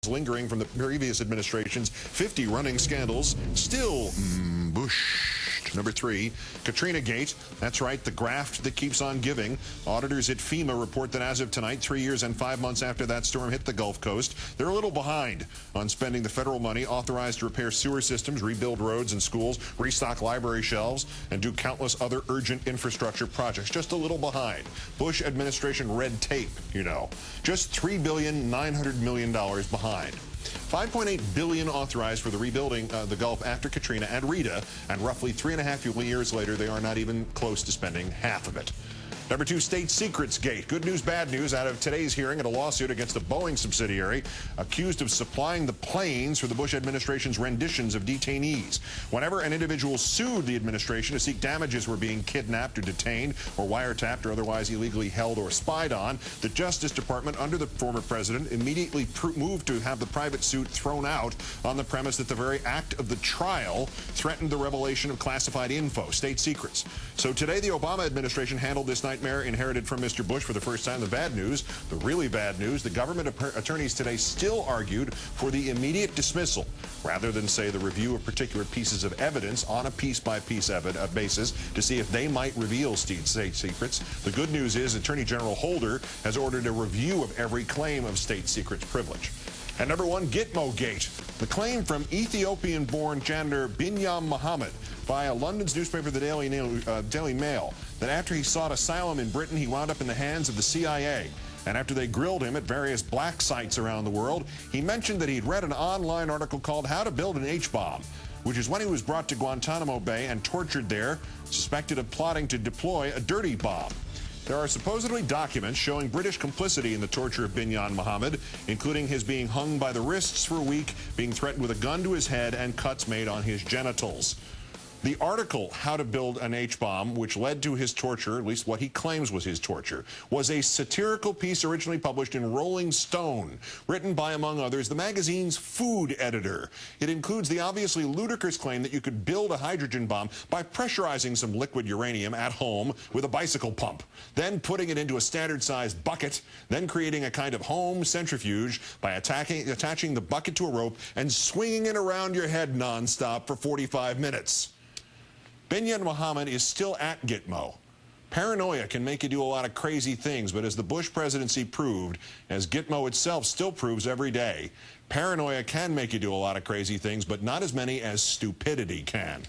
lingering from the previous administration's 50 running scandals. Still, Bush. Number 3, Katrina-Gate. That's right, the graft that keeps on giving. Auditors at FEMA report that as of tonight, 3 years and 5 months after that storm hit the Gulf Coast, they're a little behind on spending the federal money authorized to repair sewer systems, rebuild roads and schools, restock library shelves, and do countless other urgent infrastructure projects. Just a little behind. Bush administration red tape, you know. Just $3.9 billion behind. $5.8 billion authorized for the rebuilding the Gulf after Katrina and Rita, and roughly 3.5 years later, they are not even close to spending half of it. Number 2, State Secrets Gate. Good news, bad news out of today's hearing at a lawsuit against a Boeing subsidiary accused of supplying the planes for the Bush administration's renditions of detainees. Whenever an individual sued the administration to seek damages for being kidnapped or detained or wiretapped or otherwise illegally held or spied on, the Justice Department under the former president immediately moved to have the private suit thrown out on the premise that the very act of the trial threatened the revelation of classified info, state secrets. So today the Obama administration handled this nightmare inherited from Mr. Bush for the first time. The bad news, the really bad news, the government attorneys today still argued for the immediate dismissal rather than, say, the review of particular pieces of evidence on a piece-by-piece basis to see if they might reveal state secrets. The good news is Attorney General Holder has ordered a review of every claim of state secrets privilege. And number 1, Gitmo Gate. The claim from Ethiopian-born janitor Binyam Mohammed via London's newspaper, the Daily Mail, that after he sought asylum in Britain, he wound up in the hands of the CIA. And after they grilled him at various black sites around the world, he mentioned that he'd read an online article called How to Build an H-Bomb, which is when he was brought to Guantanamo Bay and tortured there, suspected of plotting to deploy a dirty bomb. There are supposedly documents showing British complicity in the torture of Binyam Mohammed, including his being hung by the wrists for a week, being threatened with a gun to his head, and cuts made on his genitals. The article, How to Build an H-Bomb, which led to his torture, at least what he claims was his torture, was a satirical piece originally published in Rolling Stone, written by, among others, the magazine's food editor. It includes the obviously ludicrous claim that you could build a hydrogen bomb by pressurizing some liquid uranium at home with a bicycle pump, then putting it into a standard-sized bucket, then creating a kind of home centrifuge by attaching the bucket to a rope and swinging it around your head nonstop for 45 minutes. Binyam Mohammed is still at Gitmo. Paranoia can make you do a lot of crazy things, but as the Bush presidency proved, as Gitmo itself still proves every day, paranoia can make you do a lot of crazy things, but not as many as stupidity can.